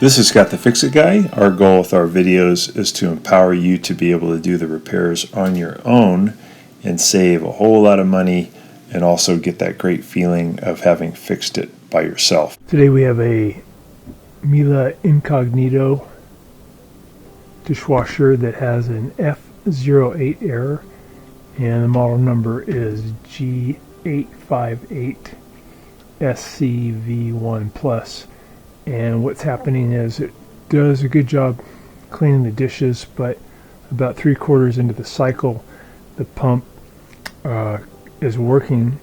This is Scott the Fix-It Guy. Our goal with our videos is to empower you to be able to do the repairs on your own and save a whole lot of money and also get that great feeling of having fixed it by yourself. Today we have a Miele Incognito dishwasher that has an F-08 error, and the model number is G858SCV1+. And what's happening is it does a good job cleaning the dishes, but about 3/4 into the cycle, the pump is working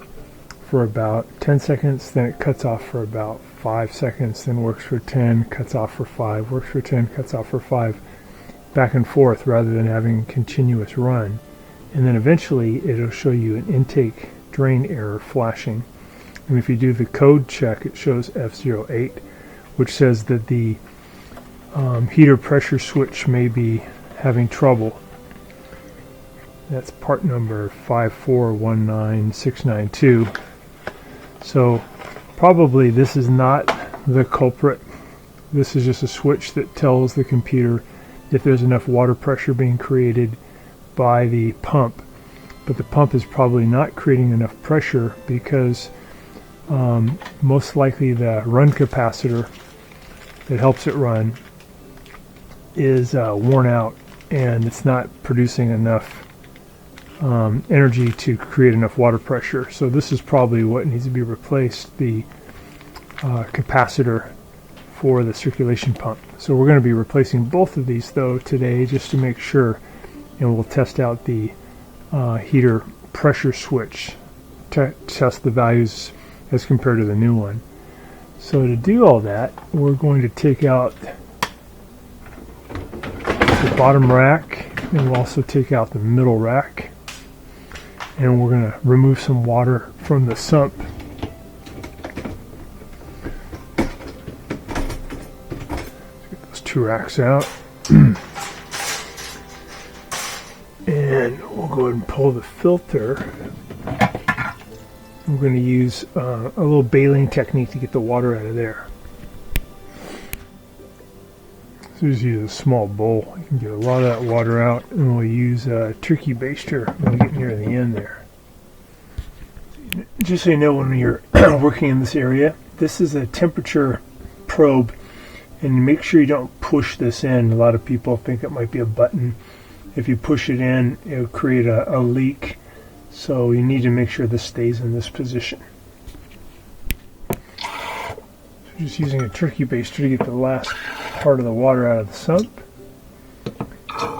for about 10 seconds, then it cuts off for about 5 seconds, then works for 10, cuts off for 5, works for 10, cuts off for 5, back and forth rather than having a continuous run. And then eventually it'll show you an intake drain error flashing. And if you do the code check, it shows F-08, which says that the heater pressure switch may be having trouble. That's part number 5419692. So probably this is not the culprit. This is just a switch that tells the computer if there's enough water pressure being created by the pump. But the pump is probably not creating enough pressure because most likely the run capacitor that helps it run is worn out, and it's not producing enough energy to create enough water pressure. So this is probably what needs to be replaced, the capacitor for the circulation pump. So we're going to be replacing both of these though today, just to make sure, and we'll test out the heater pressure switch to test the values as compared to the new one. So to do all that, we're going to take out the bottom rack, and we'll also take out the middle rack, and we're going to remove some water from the sump. Let's get those two racks out. And we'll go ahead and pull the filter. We're going to use a little baling technique to get the water out of there. So just use a small bowl. You can get a lot of that water out, and we'll use a turkey baster when we get near the end there. Just so you know, when you're working in this area, this is a temperature probe, and make sure you don't push this in. A lot of people think it might be a button. If you push it in, it'll create a leak. So you need to make sure this stays in this position. So just using a turkey baster to get the last part of the water out of the sump.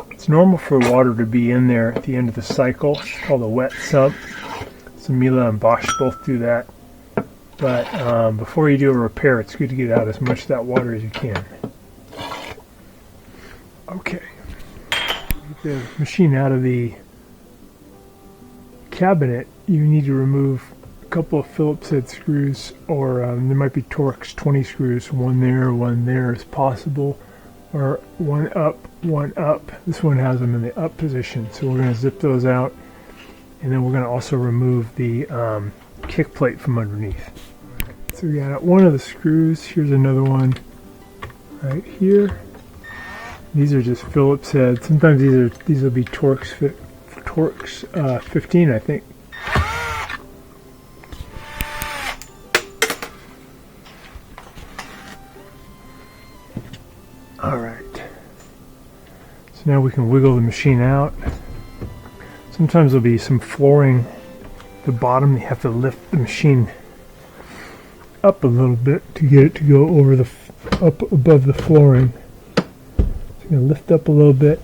It's normal for water to be in there at the end of the cycle. It's called a wet sump. So Miele and Bosch both do that. But before you do a repair, it's good to get out as much of that water as you can. Okay. Get the machine out of the cabinet. You need to remove a couple of Phillips head screws, or there might be Torx 20 screws, one there is possible, or one up. This one has them in the up position, so we're going to zip those out, and then we're going to also remove the kick plate from underneath. So we got one of the screws. Here's another one right here. These are just Phillips heads. Sometimes these will be Torx 15, I think. All right. So now we can wiggle the machine out. Sometimes there'll be some flooring at the bottom. You have to lift the machine up a little bit to get it to go over up above the flooring. So you're going to lift up a little bit,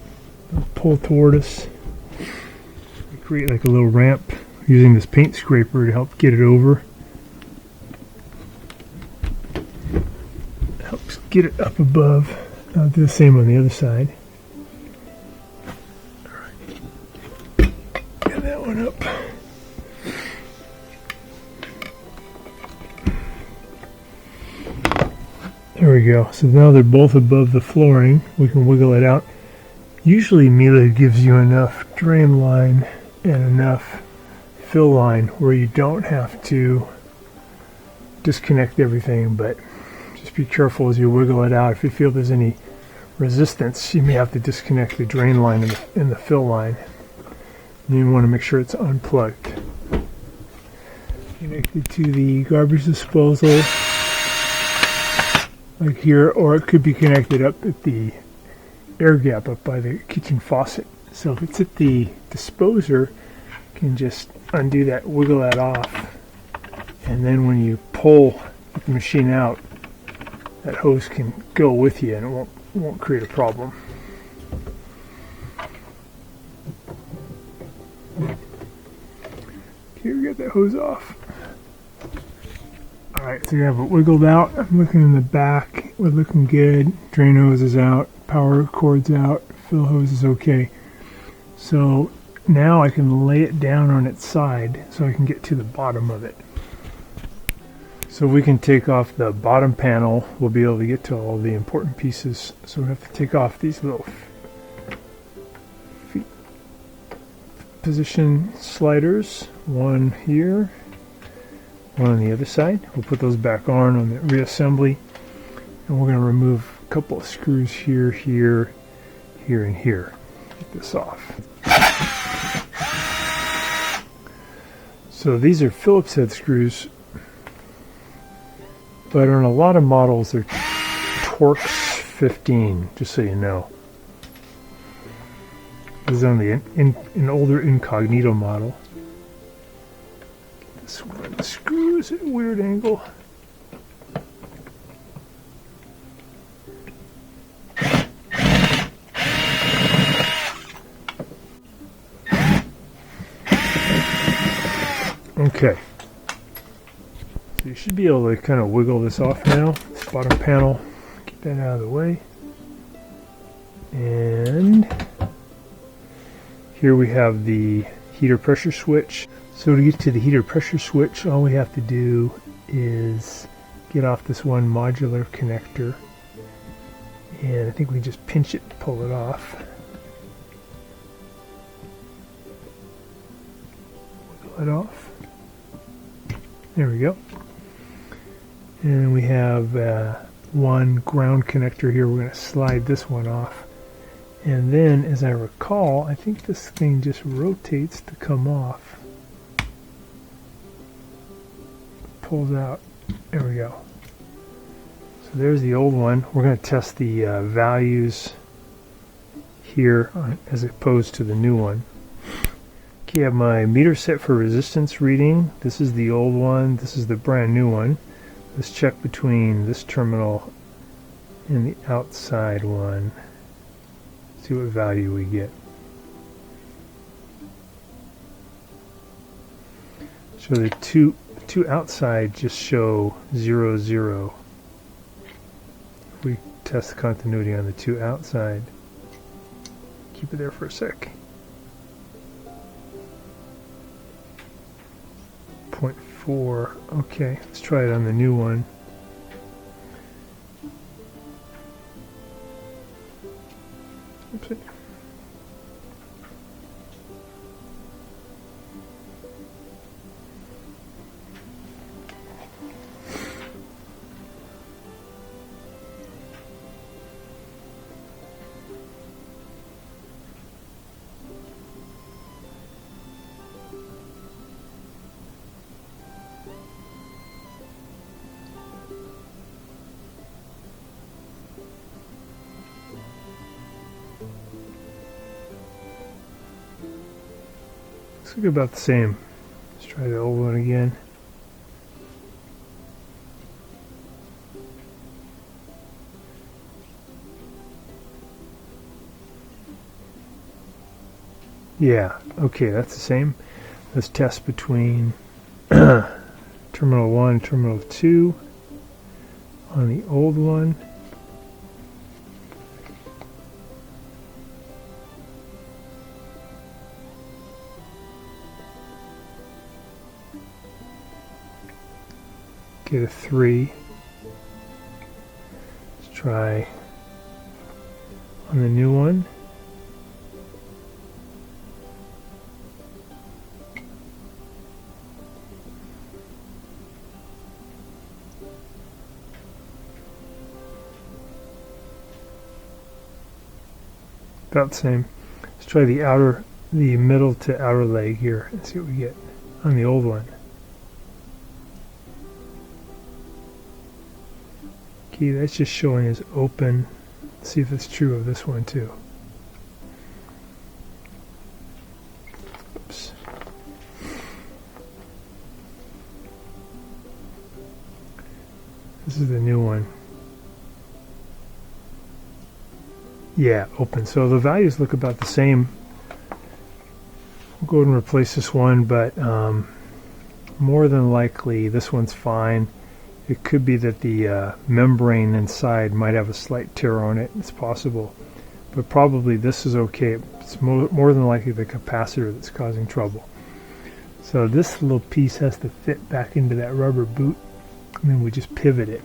pull toward us. Create like a little ramp using this paint scraper to help get it over. Helps get it up above. I'll do the same on the other side. Alright. Get that one up. There we go. So now they're both above the flooring. We can wiggle it out. Usually Miele gives you enough drain line and enough fill line where you don't have to disconnect everything, but Just be careful as you wiggle it out. If you feel there's any resistance, you may have to disconnect the drain line and the fill line. And you want to make sure it's unplugged. Connected to the garbage disposal, like here, or it could be connected up at the air gap up by the kitchen faucet. So if it's at the disposer, you can just undo that, wiggle that off, and then when you pull the machine out, that hose can go with you and it won't create a problem. Okay, we got that hose off. Alright, so you have it wiggled out. I'm looking in the back. We're looking good. Drain hose is out. Power cord's out. Fill hose is okay. So now I can lay it down on its side so I can get to the bottom of it. So we can take off the bottom panel. We'll be able to get to all the important pieces. So we have to take off these little feet position sliders. One here, one on the other side. We'll put those back on the reassembly, and we're going to remove a couple of screws here, here, here, and here. Get this off. So these are Phillips head screws, but on a lot of models they're Torx 15, just so you know. This is on the an older Incognito model. This one screws at a weird angle. Okay. So you should be able to kind of wiggle this off now. This bottom panel, get that out of the way. And here we have the heater pressure switch. So to get to the heater pressure switch, all we have to do is get off this one modular connector. And I think we just pinch it and pull it off. Wiggle it off. There we go. And we have one ground connector here. We're going to slide this one off. And then, as I recall, I think this thing just rotates to come off. Pulls out. There we go. So there's the old one. We're going to test the values here as opposed to the new one. Okay, I have my meter set for resistance reading. This is the old one. This is the brand new one. Let's check between this terminal and the outside one. See what value we get. So the two outside just show 0, 0. If we test the continuity on the two outside, keep it there for a sec. 0.4. Okay, let's try it on the new one. Oopsie. Looks like about the same. Let's try the old one again. Yeah, okay, that's the same. Let's test between terminal 1 and terminal 2 on the old one. Get a 3. Let's try on the new one. about the same. Let's try the middle to outer leg here and see what we get on the old one. Okay, that's just showing as open. Let's see if it's true of this one too. Oops. This is the new one. Yeah, open. So the values look about the same. We'll go ahead and replace this one, but more than likely this one's fine. It could be that the membrane inside might have a slight tear on it. It's possible. But probably this is okay. It's more than likely the capacitor that's causing trouble. So this little piece has to fit back into that rubber boot, and then we just pivot it.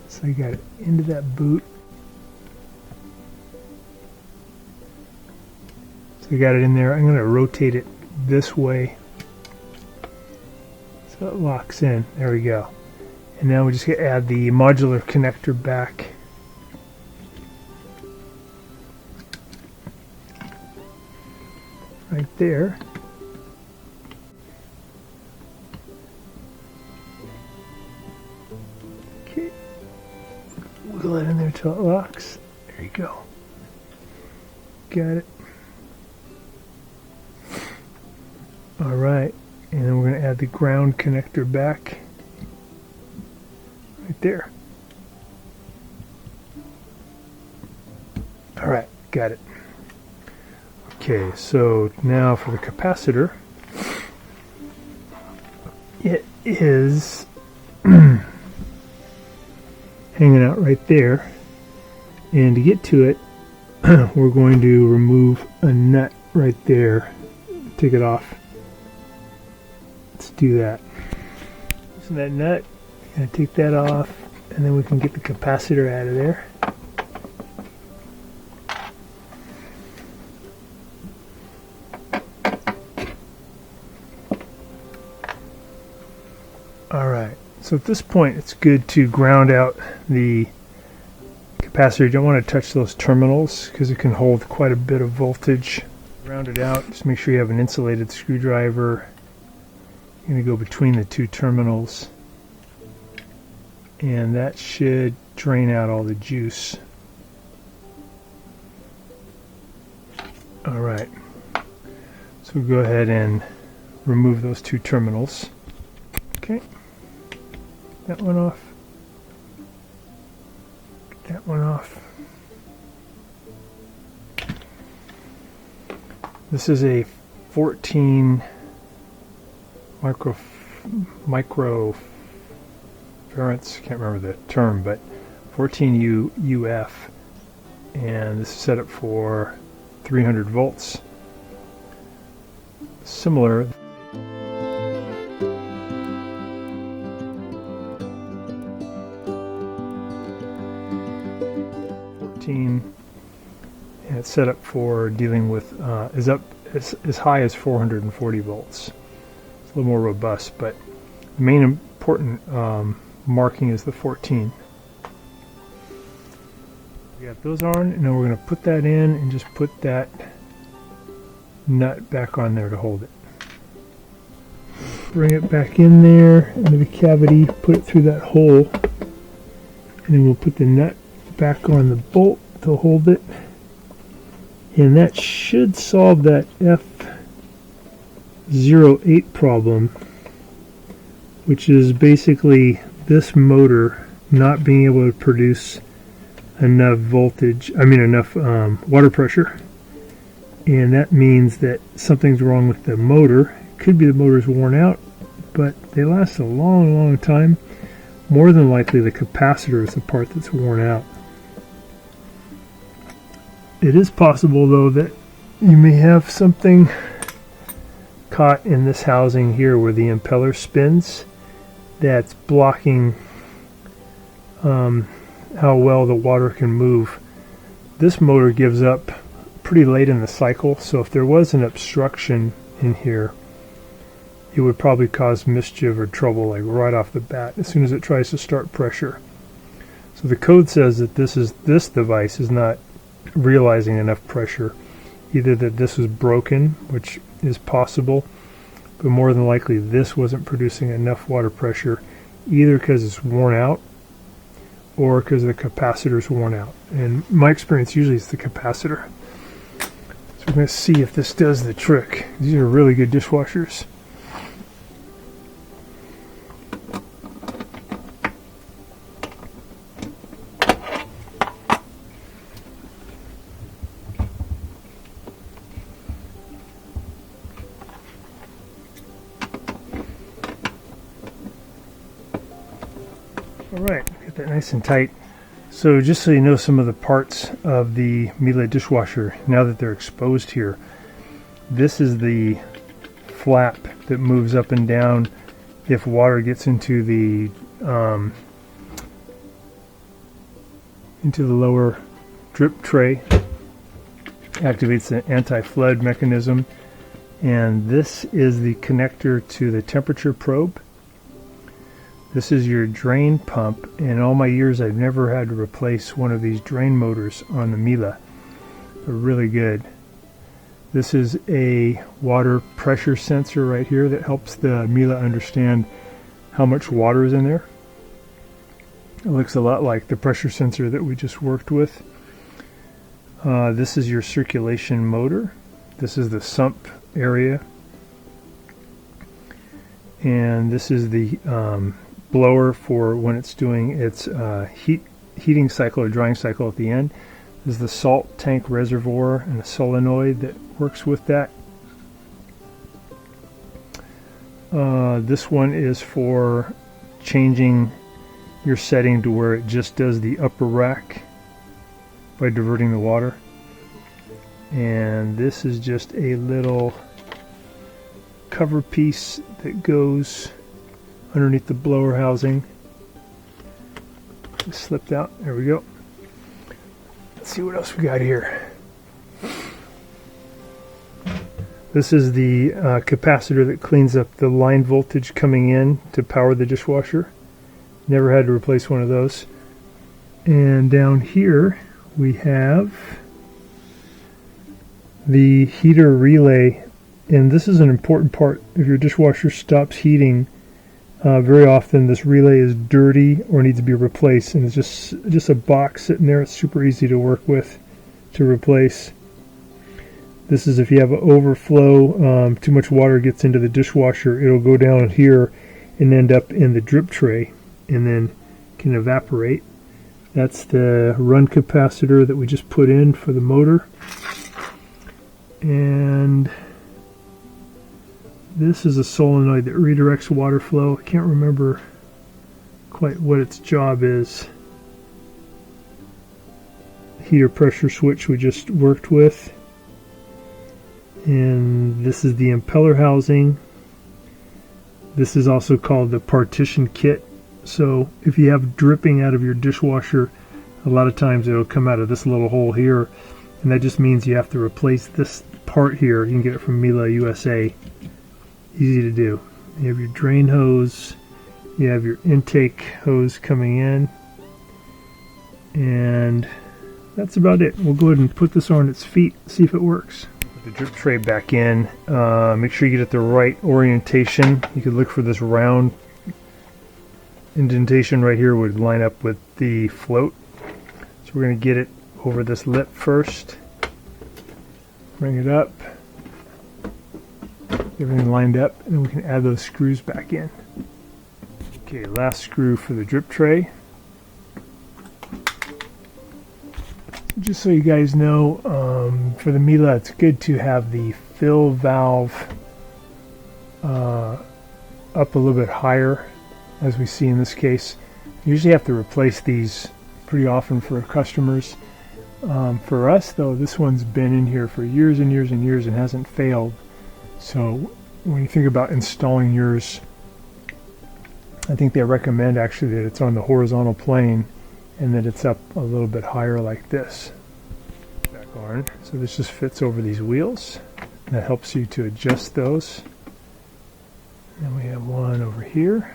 So I got it into that boot. So I got it in there. I'm going to rotate it this way so it locks in. There we go. And now we just going to add the modular connector back. Right there. Okay. Wiggle that in there till it locks. There you go. Got it. Alright. And then we're going to add the ground connector back. Right there. Alright, got it. Okay, so now for the capacitor, it is hanging out right there, and to get to it we're going to remove a nut right there, take it off. Let's do that. Using that nut, going to take that off, and then we can get the capacitor out of there. Alright, so at this point it's good to ground out the capacitor. You don't want to touch those terminals because it can hold quite a bit of voltage. Ground it out, just make sure you have an insulated screwdriver. You're going to go between the two terminals, and that should drain out all the juice. Alright, so we'll go ahead and remove those two terminals. Okay, that one off, that one off. This is a 14 microfarads, can't remember the term, but 14 UF, and this is set up for 300 volts. Similar. And it's set up for dealing with is up as high as 440 volts. It's a little more robust, but the main important marking is the 14. We got those on, and now we're going to put that in and just put that nut back on there to hold it. Bring it back in there into the cavity, put it through that hole, and then we'll put the nut back on the bolt to hold it, and that should solve that F-08 problem, which is basically this motor not being able to produce enough voltage, enough water pressure, and that means that something's wrong with the motor. It could be the motor's worn out, but they last a long time. More than likely the capacitor is the part that's worn out. It is possible, though, that you may have something caught in this housing here where the impeller spins that's blocking how well the water can move. This motor gives up pretty late in the cycle, so if there was an obstruction in here, it would probably cause mischief or trouble like right off the bat as soon as it tries to start pressure. So the code says that this device is not realizing enough pressure. Either that this was broken, which is possible, but more than likely this wasn't producing enough water pressure, either because it's worn out or because the capacitor's worn out. And my experience usually is the capacitor. So we're going to see if this does the trick. These are really good dishwashers. Alright, get that nice and tight. So just so you know some of the parts of the Miele dishwasher, now that they're exposed here, this is the flap that moves up and down if water gets into the lower drip tray. Activates the anti-flood mechanism. And this is the connector to the temperature probe. This is your drain pump. In all my years, I've never had to replace one of these drain motors on the Miele. They're really good. This is a water pressure sensor right here that helps the Miele understand how much water is in there. It looks a lot like the pressure sensor that we just worked with. This is your circulation motor. This is the sump area. And this is the blower for when it's doing its heating cycle or drying cycle at the end. This is the salt tank reservoir and a solenoid that works with that. This one is for changing your setting to where it just does the upper rack by diverting the water. And this is just a little cover piece that goes underneath the blower housing. Just slipped out. There we go. Let's see what else we got here. This is the capacitor that cleans up the line voltage coming in to power the dishwasher. Never had to replace one of those. And down here we have the heater relay. And this is an important part. If your dishwasher stops heating, very often this relay is dirty or needs to be replaced, and it's just a box sitting there. It's super easy to work with to replace. This is if you have an overflow, too much water gets into the dishwasher, it'll go down here and end up in the drip tray and then can evaporate. That's the run capacitor that we just put in for the motor. And this is a solenoid that redirects water flow. I can't remember quite what its job is. Heater pressure switch we just worked with. And this is the impeller housing. This is also called the partition kit. So if you have dripping out of your dishwasher, a lot of times it'll come out of this little hole here. And that just means you have to replace this part here. You can get it from Miele USA. Easy to do. You have your drain hose, you have your intake hose coming in, and that's about it. We'll go ahead and put this on its feet, see if it works. Put the drip tray back in. Make sure you get it the right orientation. You could look for this round indentation right here would line up with the float. So we're going to get it over this lip first. Bring it up. Everything lined up, and then we can add those screws back in. Okay, last screw for the drip tray. Just so you guys know, for the Miele, it's good to have the fill valve up a little bit higher, as we see in this case. You usually have to replace these pretty often for customers. For us, though, this one's been in here for years and years and years and hasn't failed. So when you think about installing yours, I think they recommend actually that it's on the horizontal plane and that it's up a little bit higher like this. Back on. So this just fits over these wheels. And that helps you to adjust those. And we have one over here.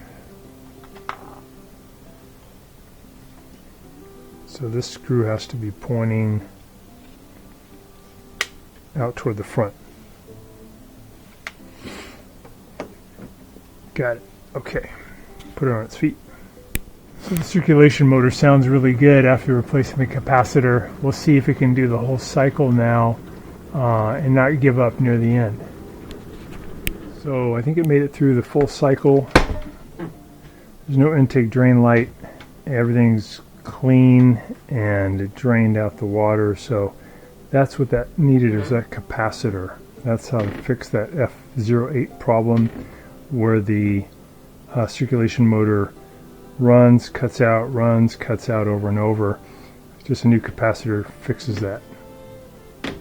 So this screw has to be pointing out toward the front. Got it. Okay. Put it on its feet. So the circulation motor sounds really good after replacing the capacitor. We'll see if it can do the whole cycle now and not give up near the end. So I think it made it through the full cycle. There's no intake drain light. Everything's clean and it drained out the water. So that's what that needed, is that capacitor. That's how to fix that F-08 problem, where the circulation motor runs, cuts out over and over. Just a new capacitor fixes that. So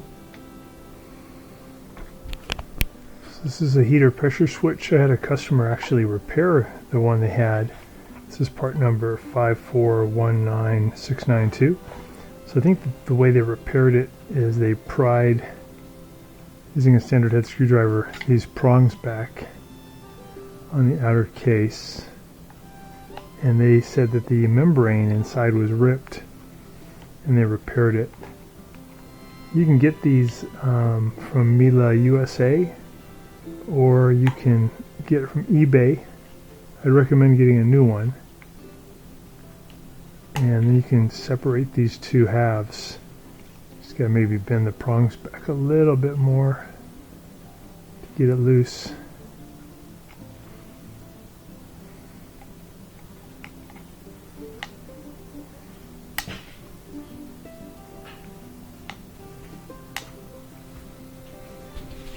this is a heater pressure switch. I had a customer actually repair the one they had. This is part number 5419692. So I think the way they repaired it is they pried, using a standard head screwdriver, these prongs back on the outer case, and they said that the membrane inside was ripped, and they repaired it. You can get these from Miele USA, or you can get it from eBay. I'd recommend getting a new one. And then you can separate these two halves. Just gotta maybe bend the prongs back a little bit more to get it loose.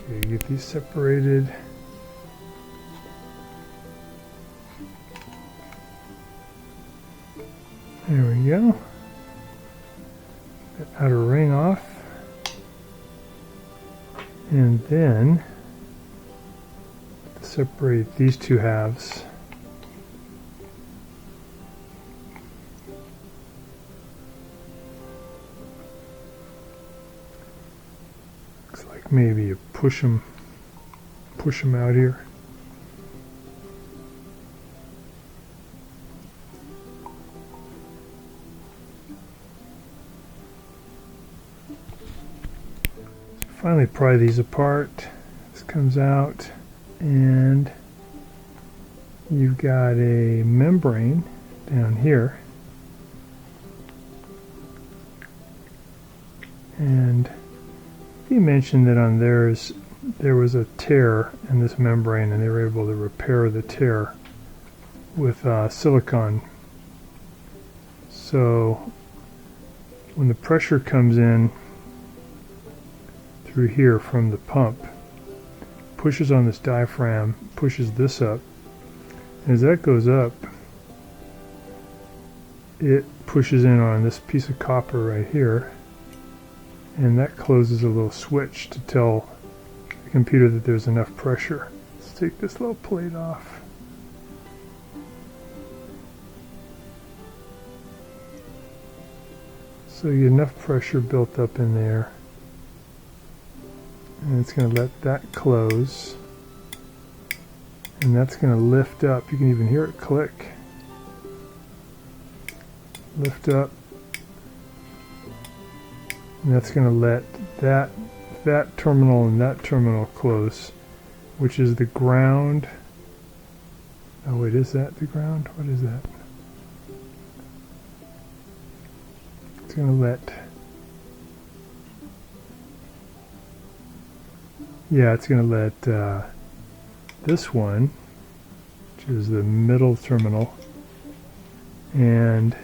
Okay, get these separated. There we go. That outer ring off. And then separate these two halves. Looks like maybe you push them out here. Finally pry these apart. This comes out, and you've got a membrane down here, and he mentioned that on theirs there was a tear in this membrane, and they were able to repair the tear with silicone. So when the pressure comes in through here from the pump, pushes on this diaphragm, pushes this up, and as that goes up, it pushes in on this piece of copper right here, and that closes a little switch to tell the computer that there's enough pressure. Let's take this little plate off. So you get enough pressure built up in there, and it's going to let that close, and that's going to lift up. You can even hear it click. Lift up, and that's going to let that terminal and that terminal close, which is the ground. Oh wait, is that the ground? What is that? It's going to let, yeah, it's going to let this one, which is the middle terminal, and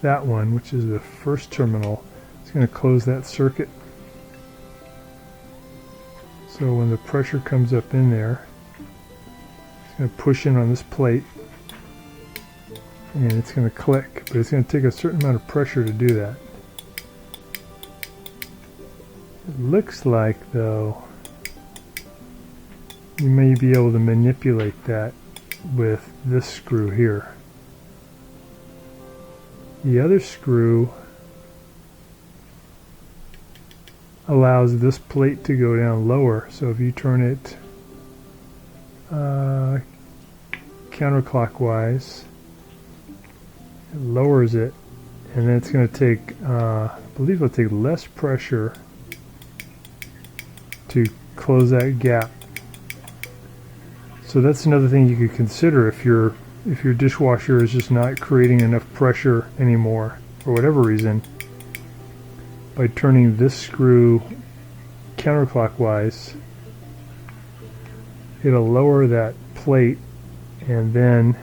that one, which is the first terminal, it's going to close that circuit. So when the pressure comes up in there, it's going to push in on this plate, and it's going to click, but it's going to take a certain amount of pressure to do that. It looks like, though, you may be able to manipulate that with this screw here. The other screw allows this plate to go down lower, so if you turn it counterclockwise, it lowers it, And then it's going to take, I believe it'll take less pressure to close that gap. So that's another thing you could consider if your dishwasher is just not creating enough pressure anymore for whatever reason. By turning this screw counterclockwise, it'll lower that plate, and then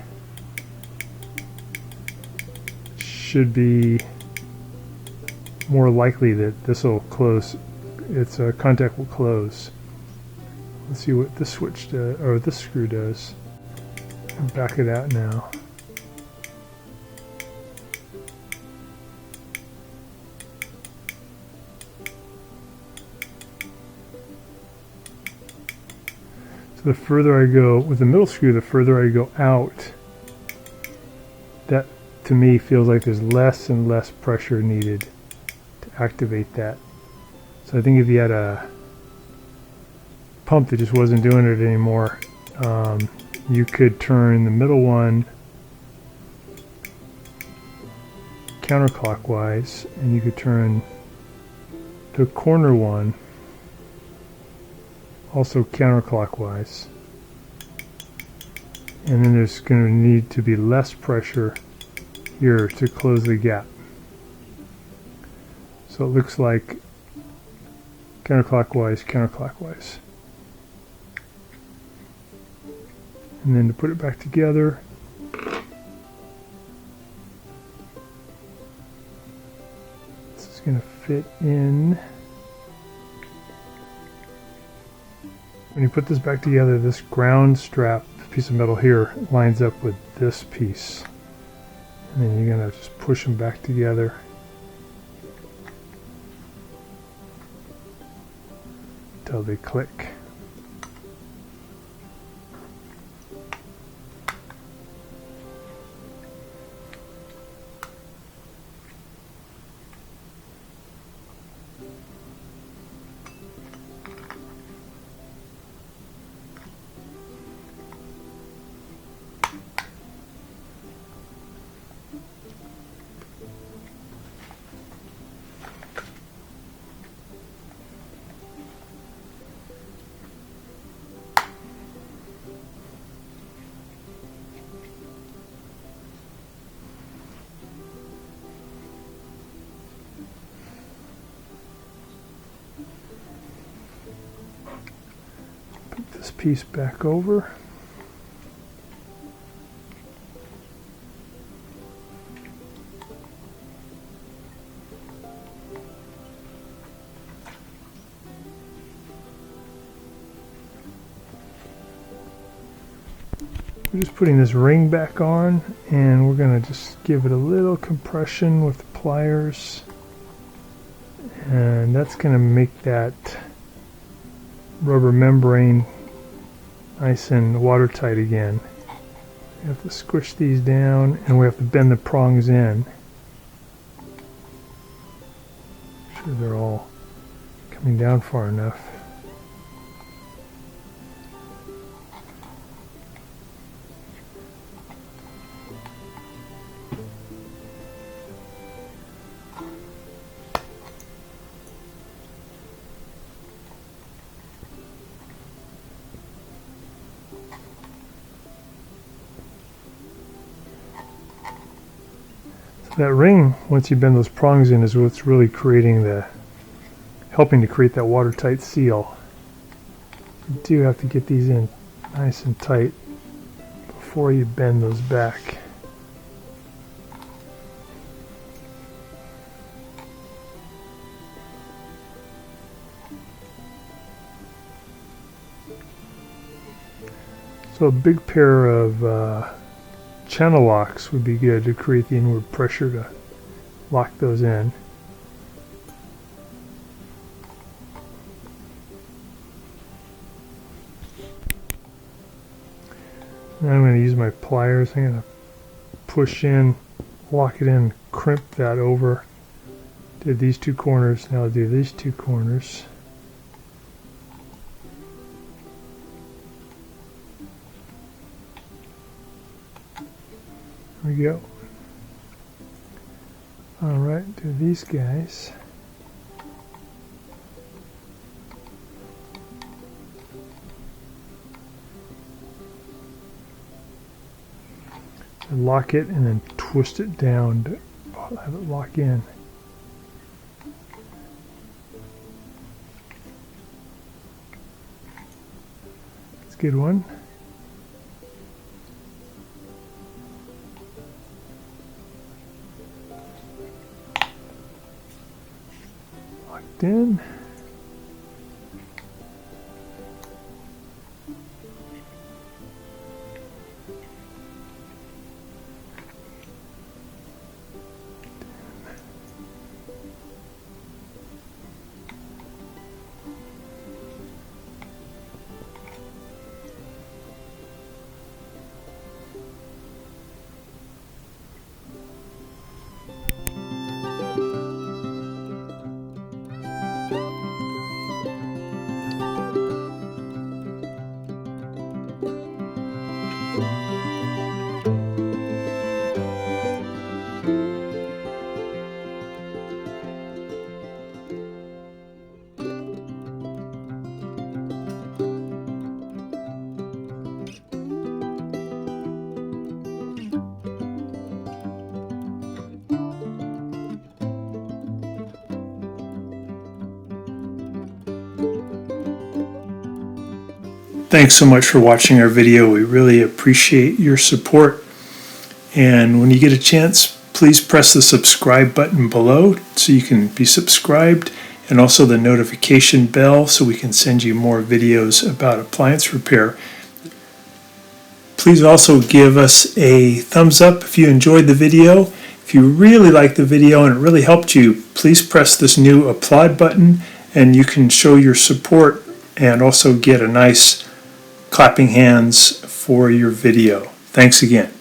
should be more likely that this will close, its contact will close. Let's see what this switch does, or this screw does. Back it out now. So the further I go with the middle screw, the further I go out, that to me feels like there's less and less pressure needed to activate that. So I think if you had a pump that just wasn't doing it anymore, you could turn the middle one counterclockwise, and you could turn the corner one also counterclockwise, and then there's going to need to be less pressure here to close the gap. So it looks like counterclockwise, counterclockwise. And then to put it back together, this is going to fit in. When you put this back together, this ground strap piece of metal here lines up with this piece. And then you're going to just push them back together. Until they click. This piece back over. We're just putting this ring back on, and we're going to just give it a little compression with the pliers, and that's going to make that rubber membrane nice and watertight again. We have to squish these down, and we have to bend the prongs in. Make sure they're all coming down far enough. That ring, once you bend those prongs in, is what's really helping to create that watertight seal. You do have to get these in nice and tight before you bend those back. So a big pair of channel locks would be good to create the inward pressure to lock those in. Now I'm going to use my pliers. I'm going to push in, lock it in, crimp that over. Did these two corners, now I'll do these two corners. There we go. Alright, to these guys. And lock it and then twist it down to have it lock in. That's a good one. Locked in. Thanks so much for watching our video. We really appreciate your support. And when you get a chance, please press the subscribe button below so you can be subscribed, and also the notification bell so we can send you more videos about appliance repair. Please also give us a thumbs up if you enjoyed the video. If you really liked the video and it really helped you, please press this new applaud button and you can show your support and also get a nice clapping hands for your video. Thanks again.